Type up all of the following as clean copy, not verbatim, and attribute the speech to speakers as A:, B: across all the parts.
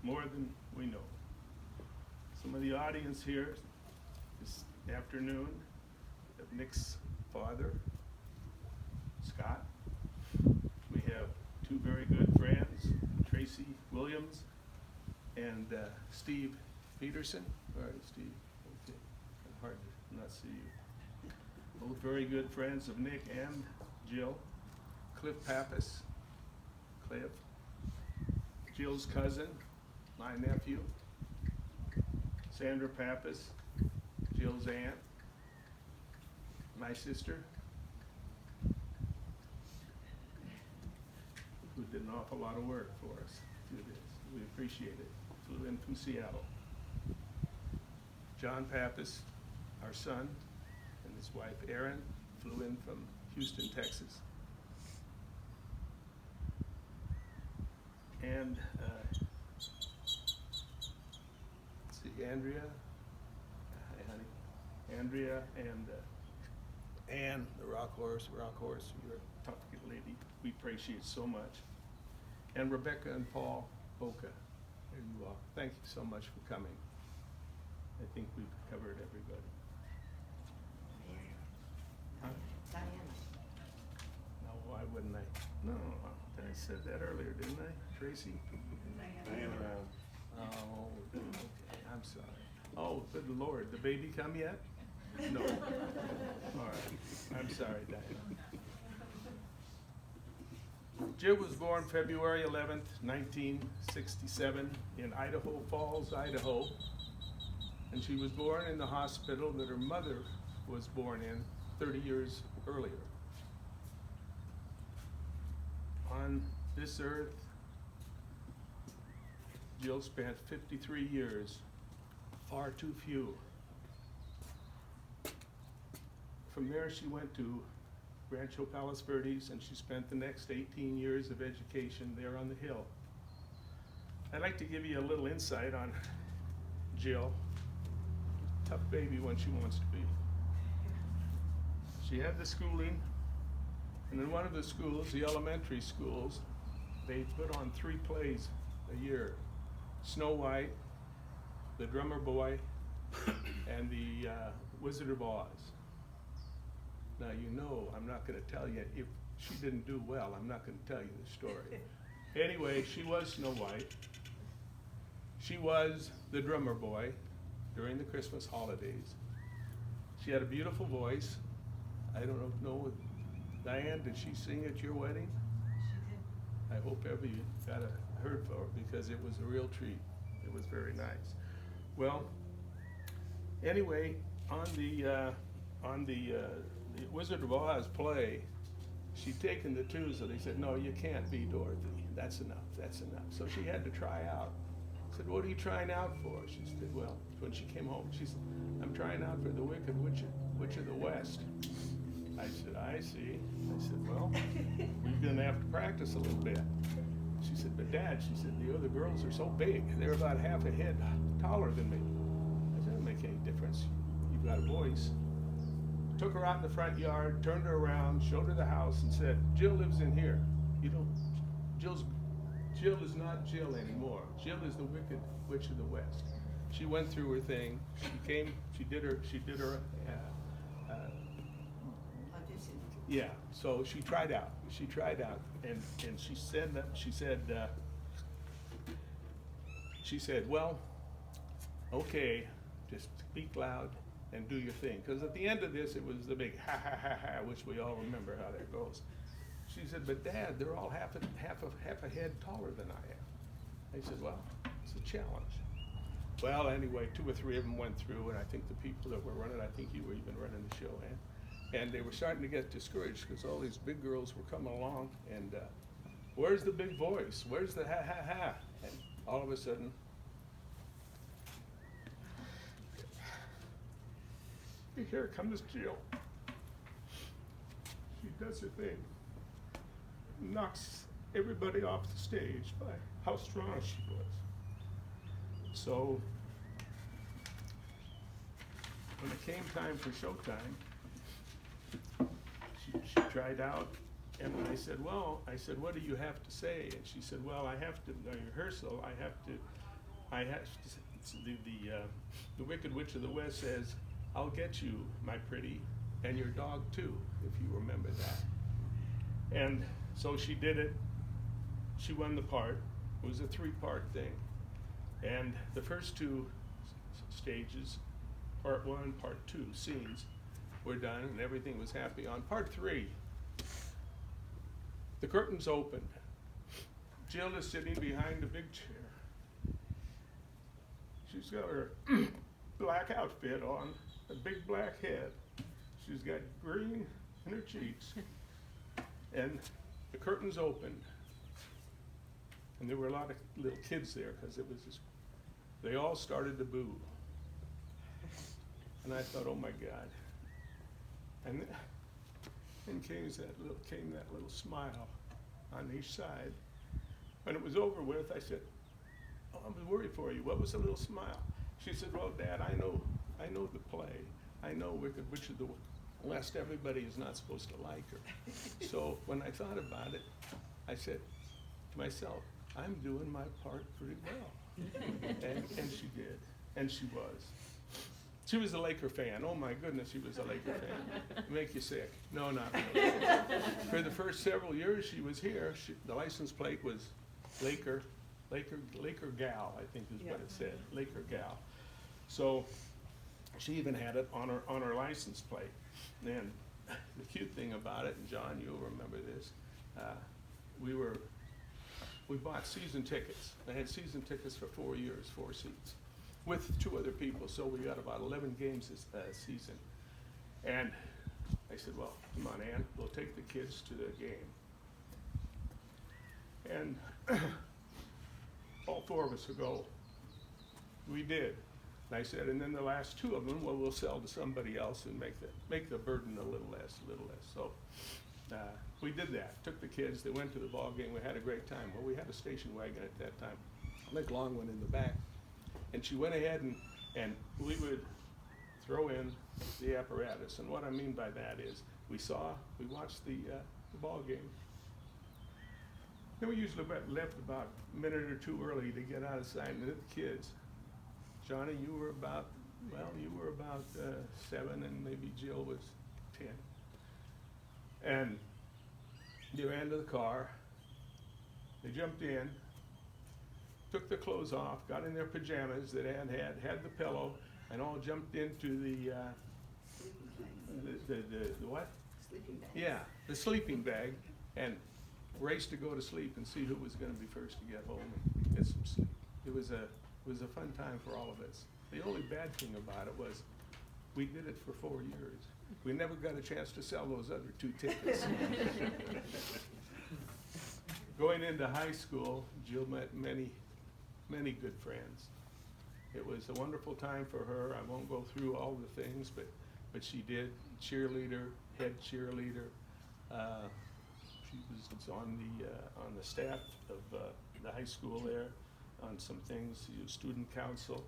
A: more than we know. Some of the audience here this afternoon have Nick's father, Scott. We have two very good friends, Tracy Williams and Steve Peterson. All right, Steve. Okay. Hard to not see you. Both very good friends of Nick and Jill. Cliff Pappas, Cliff. Jill's cousin, my nephew. Sandra Pappas, Jill's aunt. My sister, who did an awful lot of work for us to do this. We appreciate it. Flew in from Seattle. John Pappas, our son, and his wife Erin, flew in from Houston, Texas. And let's see, Andrea, hi honey, Andrea and Ann, the rock horse, you're a tough lady. We appreciate so much. And Rebecca and Paul Boca, there you are. Thank you so much for coming. I think we've covered everybody. Huh?
B: Diana.
A: No, why wouldn't I? No, I said that earlier, didn't I, Tracy?
B: Diana.
A: Oh, okay, I'm sorry. Oh, good Lord, the baby come yet? No. All right, I'm sorry, Diana. Jill was born February 11th, 1967 in Idaho Falls, Idaho. And she was born in the hospital that her mother was born in 30 years earlier. On this earth, Jill spent 53 years, far too few. From there she went to Rancho Palos Verdes and she spent the next 18 years of education there on the hill. I'd like to give you a little insight on Jill. Tough baby when she wants to be. She had the schooling, and in one of the schools, the elementary schools, they put on 3 plays a year. Snow White, The Drummer Boy, and the Wizard of Oz. Now you know I'm not going to tell you, if she didn't do well, I'm not going to tell you the story. Anyway, she was Snow White. She was the drummer boy during the Christmas holidays. She had a beautiful voice. I don't know, Diane, did she sing at your wedding?
B: She did.
A: I hope ever you got heard for her because it was a real treat. It was very nice. Well, anyway, on the Wizard of Oz play, she'd taken the 2, so they said, no, you can't be Dorothy. That's enough, that's enough. So she had to try out. I said, what are you trying out for? She said, well, when she came home, she said, I'm trying out for the Wicked Witch of the West. I said, I see. I said, well, you're gonna have to practice a little bit. She said, but Dad, she said, the other girls are so big. They're about half a head taller than me. I said, it doesn't make any difference. You've got a voice. Took her out in the front yard, turned her around, showed her the house, and said, Jill lives in here. You know, Jill is not Jill anymore. Jill is the Wicked Witch of the West. She went through her thing. She did her
B: Audition.
A: yeah, so she tried out, and she said, well, okay, just speak loud and do your thing. Because at the end of this, it was the big ha ha ha ha, which we all remember how that goes. She said, but Dad, they're all half a head taller than I am. I said, well, it's a challenge. Well, anyway, 2 or 3 of them went through, and I think the people that were running, I think you were even running the show, and they were starting to get discouraged because all these big girls were coming along, and where's the big voice? Where's the ha ha ha? And all of a sudden, here comes Jill. She does her thing, knocks everybody off the stage by how strong she was. So when it came time for showtime, she tried out, and when I said, what do you have to say? And she said, well, I have to, in rehearsal, I have to I had, the Wicked Witch of the West says, "I'll get you, my pretty, and your dog too," if you remember that. And so she did it. She won the part. It was a 3-part thing. And the first 2 stages, part 1, part 2 scenes, were done and everything was happy. On part 3, the curtains opened. Jill is sitting behind a big chair. She's got her black outfit on, a big black head. She's got green in her cheeks. And the curtains opened. And there were a lot of little kids there because it was this, they all started to boo. And I thought, oh my God. And then came that little smile on each side. When it was over with, I said, "Oh, I was worried for you. What was the little smile?" She said, "Well, Dad, I know the play. I know Wicked Witch of the West. Everybody is not supposed to like her." So when I thought about it, I said to myself, I'm doing my part pretty well. and she did, and she was. She was a Laker fan. Oh my goodness, she was a Laker fan. Make you sick. No, not really. For the first several years she was here, the license plate was Laker Gal, I think is what it said, Laker Gal. So she even had it on her license plate. And the cute thing about it, and John, you'll remember this, we bought season tickets. I had season tickets for 4 years, 4 seats, with 2 other people, so we got about 11 games this season. And I said, well, come on, Ann, we'll take the kids to the game. And all 4 of us will go. We did. And I said, and then the last 2 of them, well, we'll sell to somebody else and make the burden a little less. So we did that. Took the kids. They went to the ball game. We had a great time. Well, we had a station wagon at that time. Like long one in the back. And she went ahead and we would throw in the apparatus. And what I mean by that is we watched the ball game. Then we usually left about a minute or 2 early to get out of sight. And the kids, Johnny, you were about 7, and maybe Jill was 10. And they ran to the car. They jumped in, took their clothes off, got in their pajamas that Ann had the pillow, and all jumped into the what?
B: Sleeping bag.
A: Yeah, the sleeping bag, and raced to go to sleep and see who was going to be first to get home and get some sleep. It was a fun time for all of us. The only bad thing about it was we did it for 4 years. We never got a chance to sell those other 2 tickets. Going into high school, Jill met many good friends. It was a wonderful time for her. I won't go through all the things, but she did. Cheerleader, head cheerleader. She was on the staff of the high school there, on some things, student council,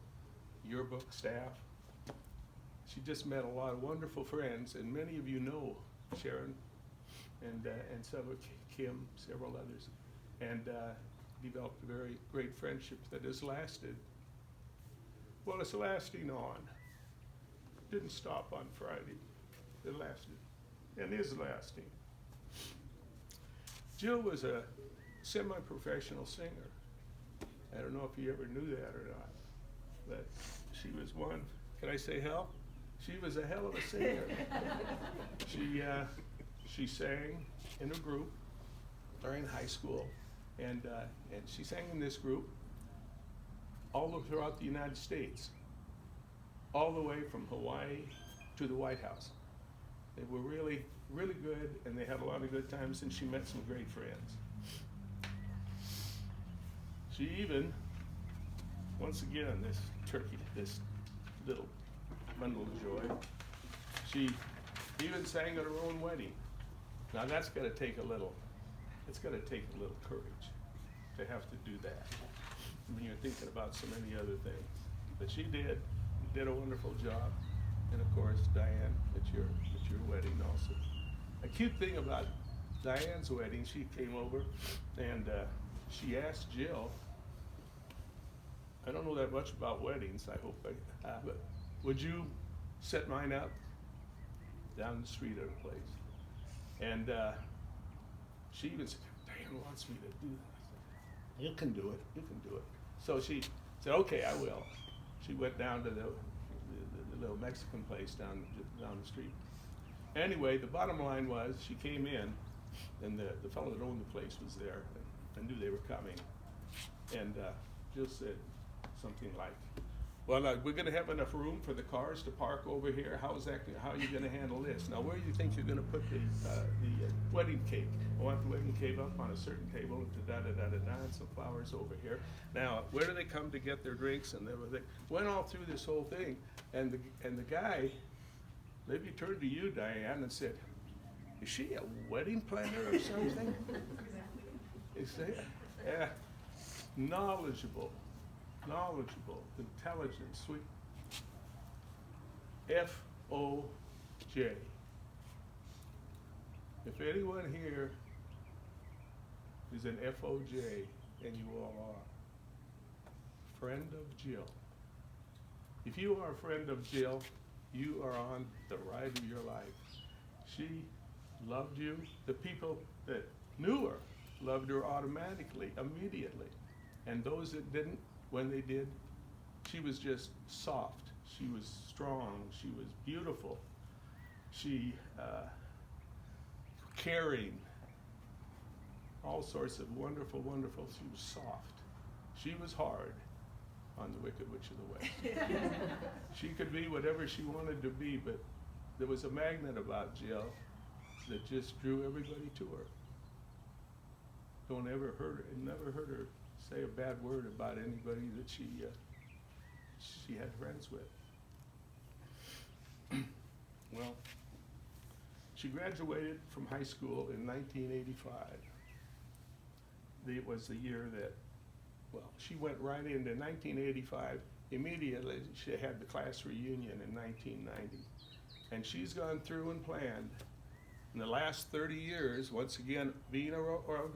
A: yearbook staff. She just met a lot of wonderful friends, and many of you know Sharon and several, Kim, several others, and developed a very great friendship that has lasted. Well, it's lasting on. Didn't stop on Friday. It lasted and is lasting. Jill was a semi-professional singer. I don't know if you ever knew that or not, but she was one, can I say hell? She was a hell of a singer. She sang in a group during high school, and she sang in this group all throughout the United States, all the way from Hawaii to the White House. They were really, really good, and they had a lot of good times, and she met some great friends. She even, once again, this turkey, this little bundle of joy, she even sang at her own wedding. Now that's gotta take a little courage to have to do that when you're thinking about so many other things. But she did a wonderful job. And of course, Diane, at your wedding also. A cute thing about Diane's wedding, she came over and she asked Jill, I don't know that much about weddings, I hope I have it. Would you set mine up down the street at a place? And she even said, Diane wants me to do that. I said, you can do it, you can do it. So she said, okay, I will. She went down to the little Mexican place down the street. Anyway, the bottom line was, she came in, and the fellow that owned the place was there, and knew they were coming. And Jill said something like, well, we're gonna have enough room for the cars to park over here. How are you gonna handle this? Now, where do you think you're gonna put the wedding cake? I want the wedding cake up on a certain table, and some flowers over here. Now, where do they come to get their drinks and everything? Went all through this whole thing, and the guy, maybe turned to you, Diane, and said, is she a wedding planner or something? He said, yeah, knowledgeable, intelligent, sweet. F-O-J. If anyone here is an F-O-J, and you all are, friend of Jill. If you are a friend of Jill, you are on the ride of your life. She loved you. The people that knew her loved her automatically, immediately. And those that didn't, when they did, she was just soft. She was strong. She was beautiful. She caring. All sorts of wonderful, wonderful. She was soft. She was hard on the Wicked Witch of the West. She could be whatever she wanted to be, but there was a magnet about Jill that just drew everybody to her. Never heard her say a bad word about anybody that she had friends with. Well, she graduated from high school in 1985. It was the year that, well, she went right into 1985. Immediately, she had the class reunion in 1990. And she's gone through and planned in the last 30 years, once again, being an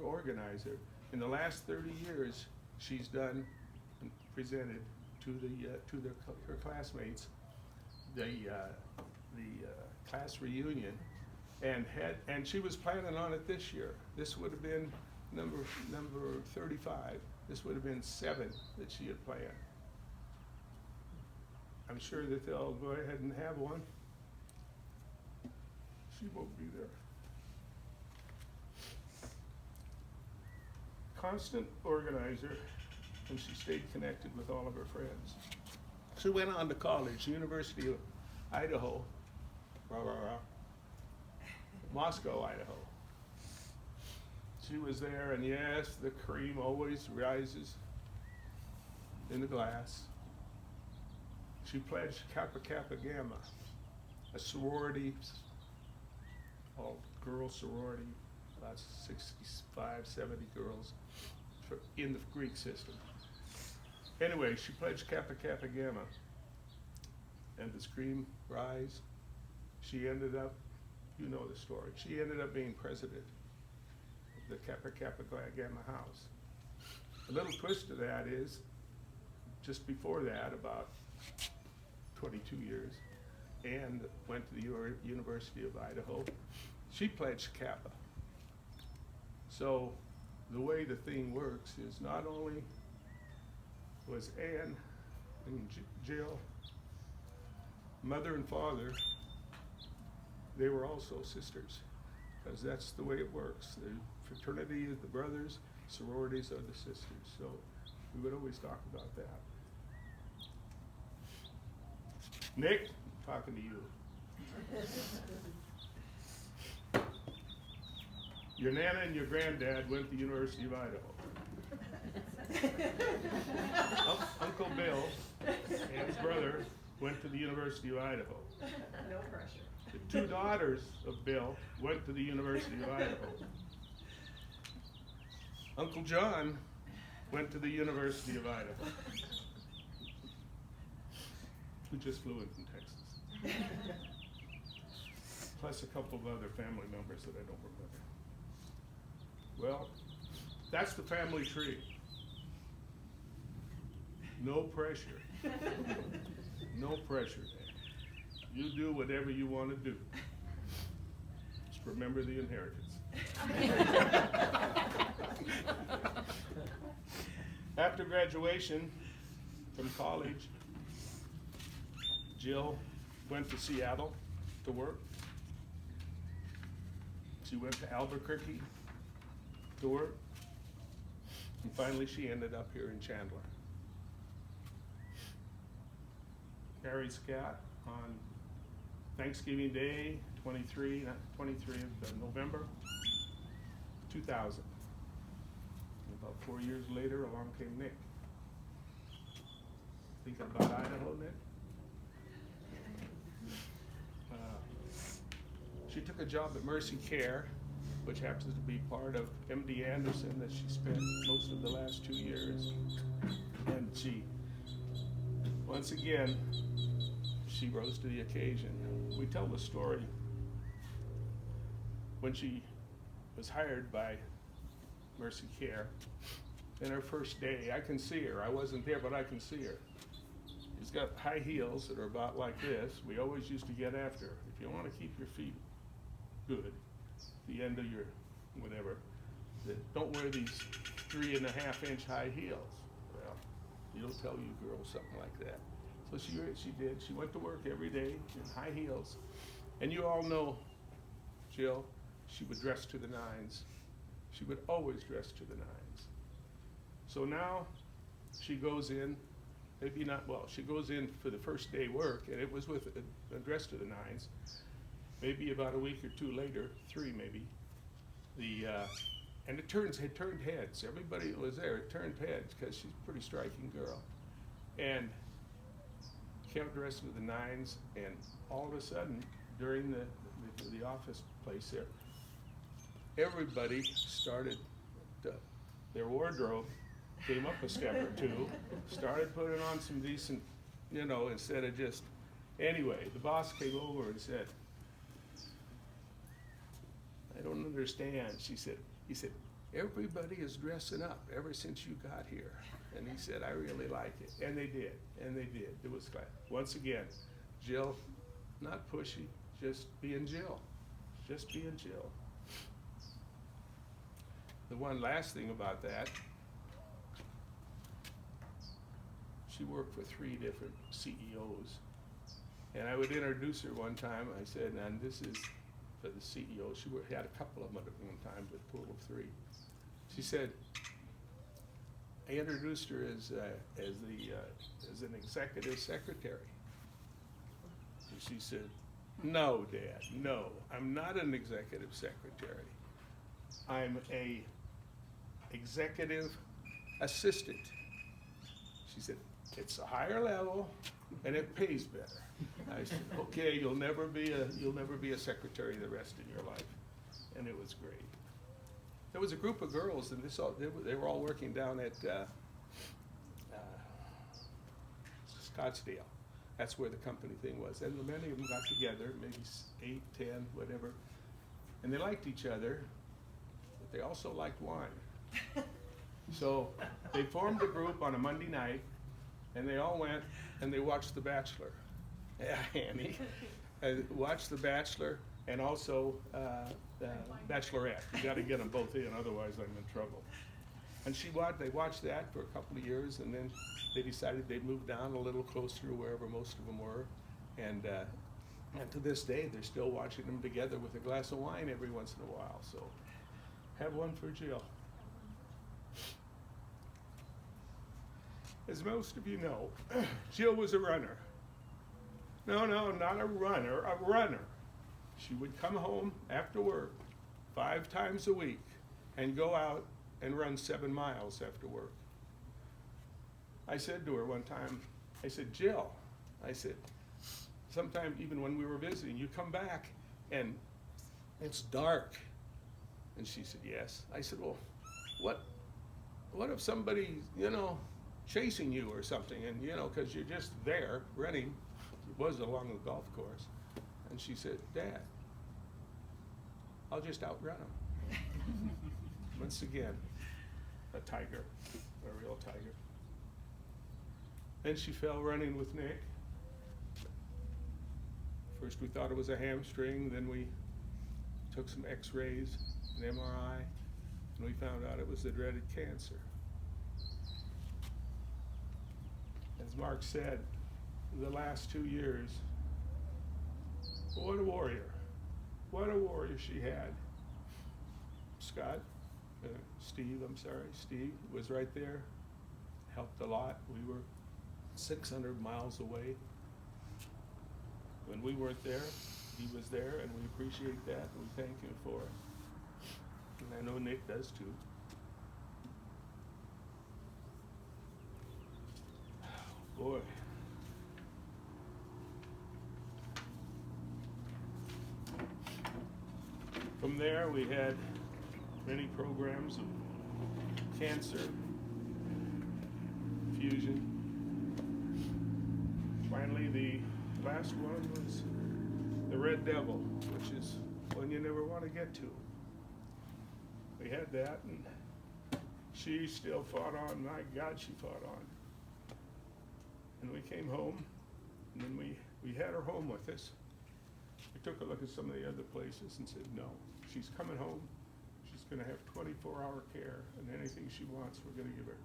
A: organizer, in the last 30 years, she's done and presented to her classmates the class reunion, and she was planning on it this year. This would have been number 35. This would have been 7 that she had planned. I'm sure that they'll go ahead and have one. She won't be there. Constant organizer, and she stayed connected with all of her friends. She went on to college, University of Idaho, Moscow, Idaho. She was there, and yes, the cream always rises in the glass. She pledged Kappa Kappa Gamma, a sorority, all-girl sorority, about 65, 70 girls in the Greek system. Anyway, she pledged Kappa Kappa Gamma, and the scream rise. She ended up, you know the story, she ended up being president of the Kappa Kappa Gamma house. A little twist to that is, just before that, about 22 years, and went to the University of Idaho, she pledged Kappa. So the way the thing works is not only was Anne and Jill, mother and father, they were also sisters, because that's the way it works. The fraternity is the brothers, sororities are the sisters. So we would always talk about that. Nick, talking to you. Your Nana and your granddad went to the University of Idaho. Uncle Bill and his brother went to the University of Idaho.
B: No pressure.
A: The 2 daughters of Bill went to the University of Idaho. Uncle John went to the University of Idaho. Who just flew in from Texas. Plus a couple of other family members that I don't remember. Well, that's the family tree. No pressure. No pressure. You do whatever you want to do. Just remember the inheritance. After graduation from college, Jill went to Seattle to work. She went to Albuquerque to work. And finally, she ended up here in Chandler. Married Scott on Thanksgiving Day, 23 of November, 2000. And about 4 years later, along came Nick. Thinking about Idaho, Nick? She took a job at Mercy Care, which happens to be part of MD Anderson that she spent most of the last 2 years. And she, once again, she rose to the occasion. We tell the story when she was hired by Mercy Care. In her first day, I can see her. I wasn't there, but I can see her. She's got high heels that are about like this. We always used to get after her. If you want to keep your feet good, the end of your whatever, don't wear these 3.5-inch high heels. Well, you don't tell you girls something like that. So she did. She went to work every day in high heels. And you all know Jill, she would dress to the nines. She would always dress to the nines. So now she goes in, maybe not, well, she goes in for the first day work, and it was with a dress to the nines. Maybe about a week or two later, 3 maybe, and it turned heads. Everybody that was there, it turned heads, because she's a pretty striking girl. And kept dressed with the nines, and all of a sudden, during the office place there, everybody started their wardrobe came up a step or two, started putting on some decent, instead of just, anyway, the boss came over and said, I don't understand. He said, everybody is dressing up ever since you got here. And he said, I really like it. And they did. It was glad. Once again, Jill, not pushy, just being Jill. Just being Jill. The one last thing about that, she worked for 3 different CEOs. And I would introduce her one time. I said, and this is for the CEO. She had a couple of them at one time, but a total of 3. She said, I introduced her as an executive secretary. And she said, no, Dad, no, I'm not an executive secretary. I'm a executive assistant. She said, it's a higher level and it pays better. I said, okay, you'll never be a secretary the rest of your life. And it was great. There was a group of girls, and they were all working down at Scottsdale. That's where the company thing was. And many of them got together, maybe 8, 10, whatever. And they liked each other, but they also liked wine. So they formed a group on a Monday night, and they all went and they watched The Bachelor. Yeah, Annie. Watched The Bachelor and also Bachelorette. You got to get them both in, otherwise I'm in trouble. And they watched that for a couple of years, and then they decided they'd move down a little closer to wherever most of them were. And to this day, they're still watching them together with a glass of wine every once in a while. So have one for Jill. As most of you know, Jill was a runner. No, not a runner, a runner. She would come home after work 5 times a week and go out and run 7 miles after work. I said to her one time, I said, Jill, I said, sometime even when we were visiting, you come back and it's dark. And she said, yes. I said, well, what if somebody's, chasing you or something, and because you're just there running. It was along the golf course. And she said, Dad, I'll just outrun them. Once again, a tiger, a real tiger. Then she fell running with Nick. First we thought it was a hamstring, then we took some x-rays, an MRI, and we found out it was the dreaded cancer. As Mark said, the last 2 years, what a warrior. What a warrior she had. Steve was right there, helped a lot. We were 600 miles away. When we weren't there, he was there, and we appreciate that, and we thank him for it. And I know Nick does too. Boy. From there, we had many programs of cancer, fusion. Finally, the last one was the Red Devil, which is one you never want to get to. We had that, and she still fought on. My God, she fought on. And we came home, and then we had her home with us. We took a look at some of the other places and said, no, she's coming home. She's going to have 24-hour care, and anything she wants, we're going to give her.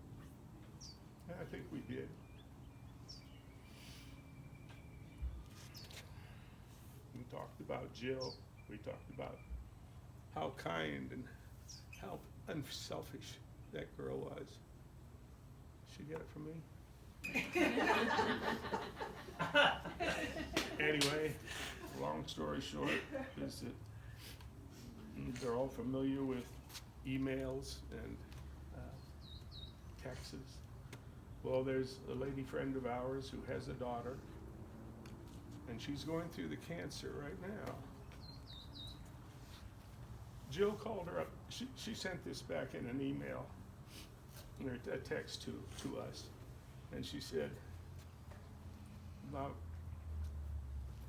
A: And I think we did. We talked about Jill. We talked about how kind and how unselfish that girl was. She get it from me? Anyway, long story short is that they're all familiar with emails and texts. Well, there's a lady friend of ours who has a daughter, and she's going through the cancer right now. Jill called her up. She sent this back in an email, or a text to us, and she said, about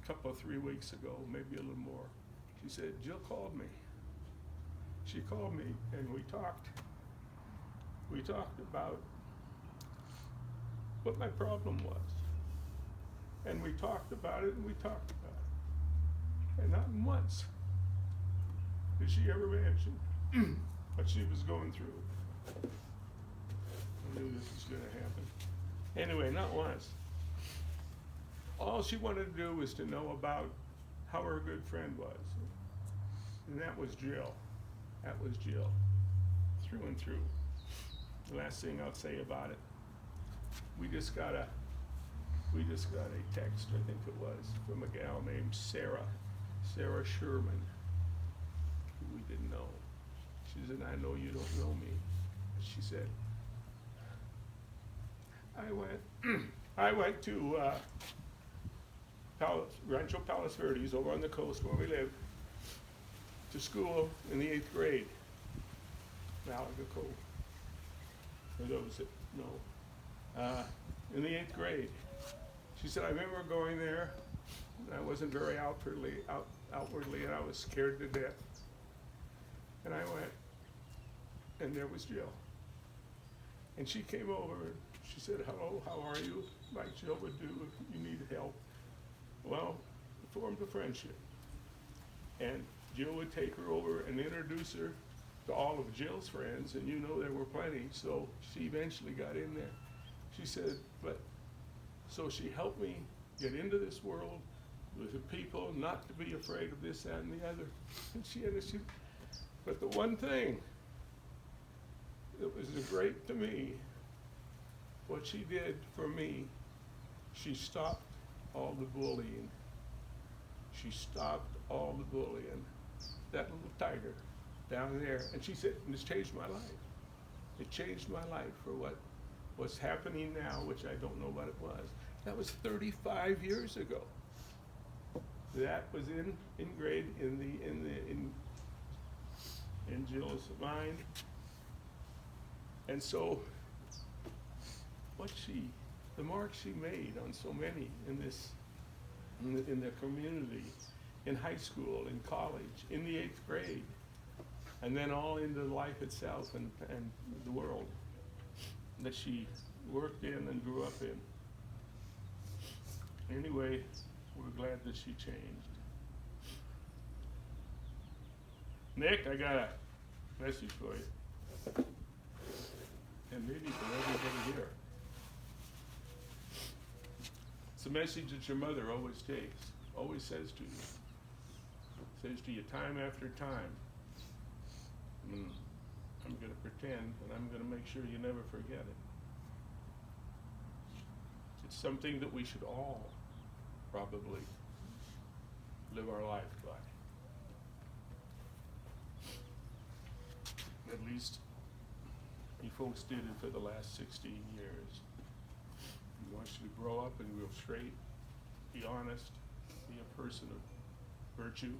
A: a couple of 3 weeks ago, maybe a little more, she said, Jill called me. She called me, and we talked about what my problem was. And we talked about it, and we talked about it. And not once did she ever mention what she was going through. I knew this was going to happen. Anyway, not once. All she wanted to do was to know about how her good friend was. And that was Jill. That was Jill, through and through. The last thing I'll say about it, we just got a text, I think it was, from a gal named Sarah Sherman, who we didn't know. She said, I know you don't know me. She said, I went to Rancho Palos Verdes over on the coast where we live, to school in the 8th grade, Malaga Cove, for those that know, in the 8th grade. She said, I remember going there, and I wasn't very outwardly, and I was scared to death. And I went, and there was Jill. And she came over, and she said, hello, how are you? Like Jill would do if you needed help. Well, we formed a friendship. And Jill would take her over and introduce her to all of Jill's friends, and you know there were plenty, so she eventually got in there. She said, so she helped me get into this world with the people, not to be afraid of this, that, and the other. And but the one thing that was great to me, what she did for me, she stopped all the bullying. She stopped all the bullying. That little tiger down there, and she said, and it's changed my life. It changed my life for what's happening now, which I don't know what it was. That was 35 years ago. That was ingrained in Jill's mind. And so the mark she made on so many in the community, in high school, in college, in the 8th grade, and then all into life itself and the world that she worked in and grew up in. Anyway, we're glad that she changed. Nick, I got a message for you. And maybe for everybody here. It's a message that your mother always takes, always says to you. Says to you time after time. I'm going to pretend, and I'm going to make sure you never forget it. It's something that we should all probably live our life by. At least you folks did it for the last 16 years. He wants you to grow up and grow straight, be honest, be a person of virtue.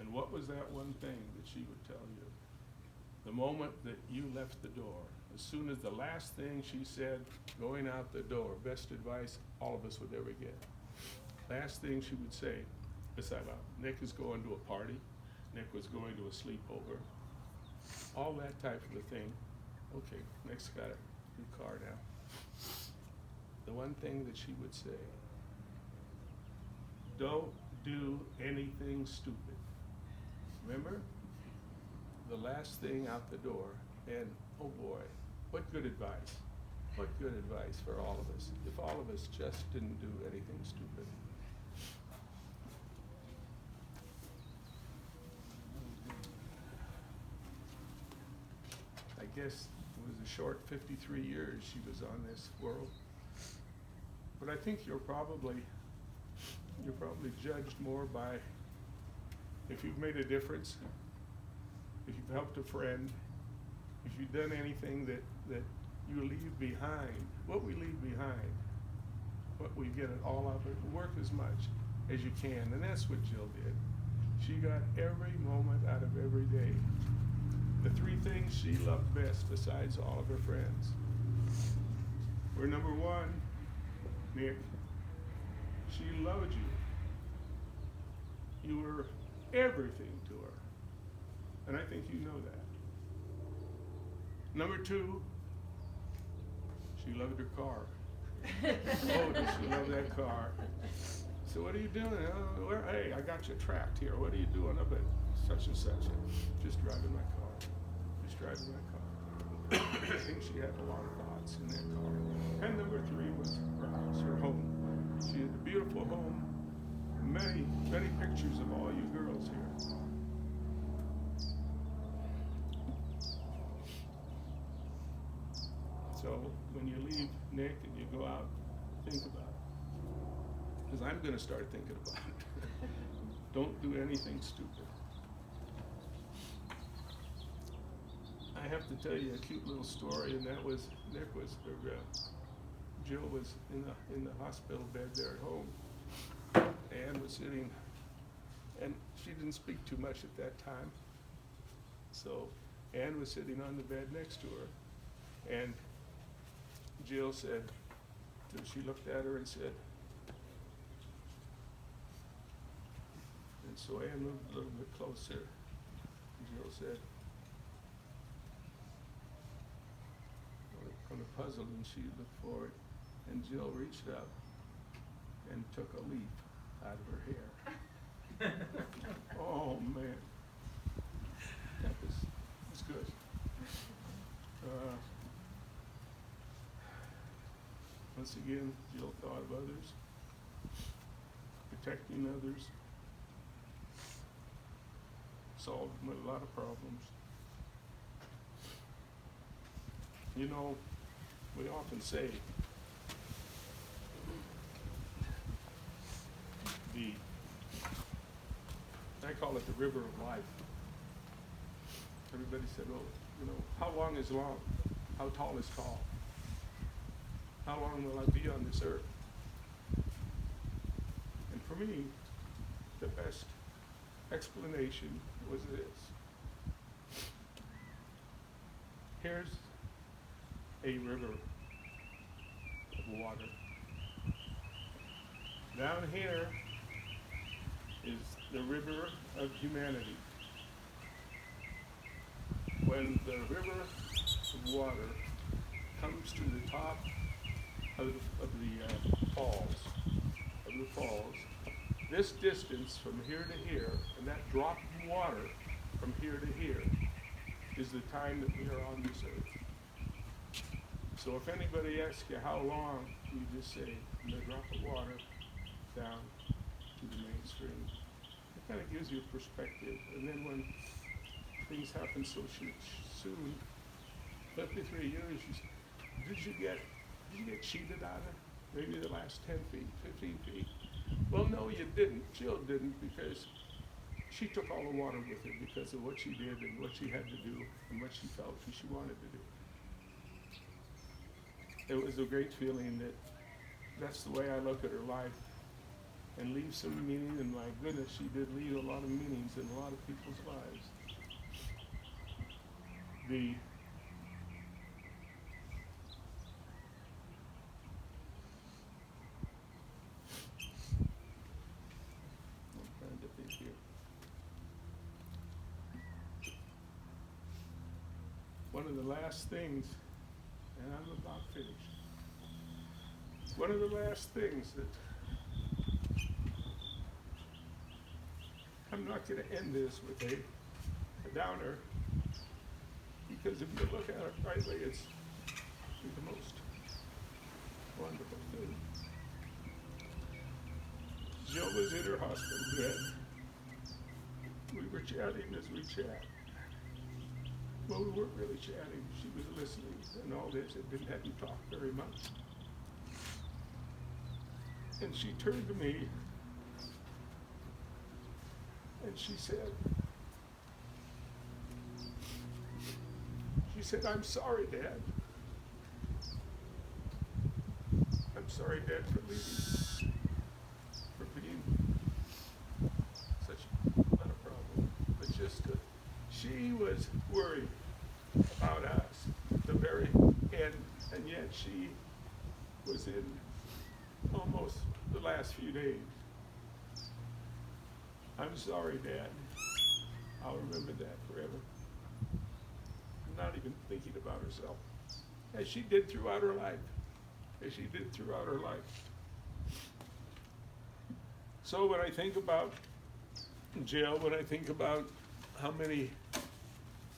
A: And what was that one thing that she would tell you? The moment that you left the door, as soon as the last thing she said going out the door, best advice all of us would ever get. Last thing she would say, beside, Nick is going to a party, Nick was going to a sleepover, all that type of a thing. Okay, Nick's got a new car now. The one thing that she would say, don't do anything stupid. Remember? The last thing out the door, and oh boy, what good advice. What good advice for all of us, if all of us just didn't do anything stupid. I guess it was a short 53 years she was on this world. But I think you're probably judged more by if you've made a difference, if you've helped a friend, if you've done anything that you leave behind, what we leave behind, what we get all of it, work as much as you can. And that's what Jill did. She got every moment out of every day. The three things she loved best besides all of her friends were number one, Nick, she loved you. You were everything to her. And I think you know that. Number two, she loved her car. Oh, does she love that car? So what are you doing? Hey, I got you tracked here. What are you doing up at such and such? Just driving my car. Just driving my car. I think she had a lot of thoughts in that car. And number three was her house, her home. She had a beautiful home. Many, many pictures of all you girls here. So when you leave Nick and you go out, think about it. Because I'm going to start thinking about it. Don't do anything stupid. I have to tell you a cute little story, and that was Nick was, or Jill was in the hospital bed there at home. Ann was sitting, and she didn't speak too much at that time. So Ann was sitting on the bed next to her, and Jill said, she looked at her and said, and so Ann moved a little bit closer. Jill said, kind of puzzled, and she looked forward, and Jill reached up and took a leaf out of her hair. Oh man, that was good. Once again, Jill thought of others, protecting others, solved a lot of problems. You know, we often say I call it the river of life. Everybody said, well, you know, how long is long? How tall is tall? How long will I be on this earth? And for me, the best explanation was this. Here's a river of water. Down here is the river of humanity. When the river of water comes to the top of the falls, this distance from here to here, and that drop in water from here to here, is the time that we are on this earth. So if anybody asks you how long, you just say, from the drop of water down to the mainstream. It kind of gives you a perspective. And then when things happen so soon, 53 years, did you get cheated out of maybe the last 10 feet, 15 feet? Well, no, you didn't. Jill didn't, because she took all the water with her because of what she did and what she had to do and what she felt she wanted to do. It was a great feeling that that's the way I look at her life, and leave some meaning, and my goodness, she did leave a lot of meanings in a lot of people's lives. I'm trying to think here. One of the last things, and I'm about finished. One of the last things that I'm not going to end this with a downer, because if you look at it rightly, it's the most wonderful thing. Jill was in her hospital bed. We were chatting as we chat. Well, we weren't really chatting. She was listening and all this. It didn't have to talk very much. And she turned to me and she said, "I'm sorry, Dad. I'm sorry, Dad, for leaving, for being such not a problem, but just she was worried about us at the very end, and yet she was in almost the last few days. I'm sorry, Dad. I'll remember that forever." Not even thinking about herself, as she did throughout her life, So when I think about Jill, when I think about how many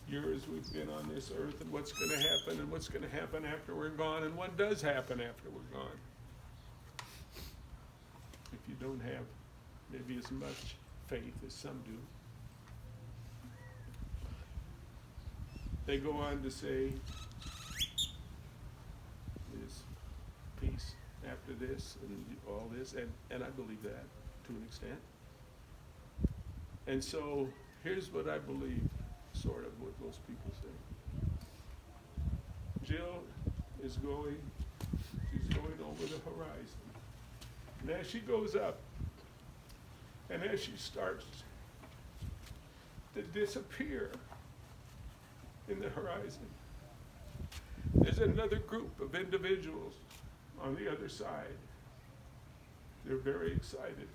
A: years we've been on this earth and what's going to happen and what's going to happen after we're gone and what does happen after we're gone, if you don't have maybe as much faith as some do, they go on to say, there's peace after this and all this, and I believe that to an extent. And so here's what I believe, sort of what most people say. Jill is she's going over the horizon. And as she goes up, and as she starts to disappear in the horizon, there's another group of individuals on the other side. They're very excited,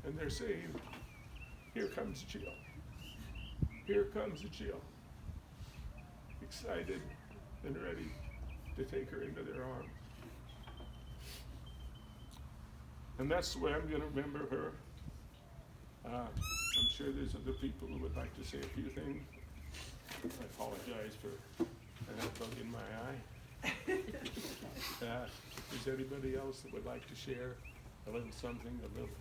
A: and they're saying, "Here comes Jill. Here comes Jill." Excited and ready to take her into their arms. And that's the way I'm going to remember her. I'm sure there's other people who would like to say a few things. I apologize for that bug in my eye. Is there anybody else that would like to share a little something, a little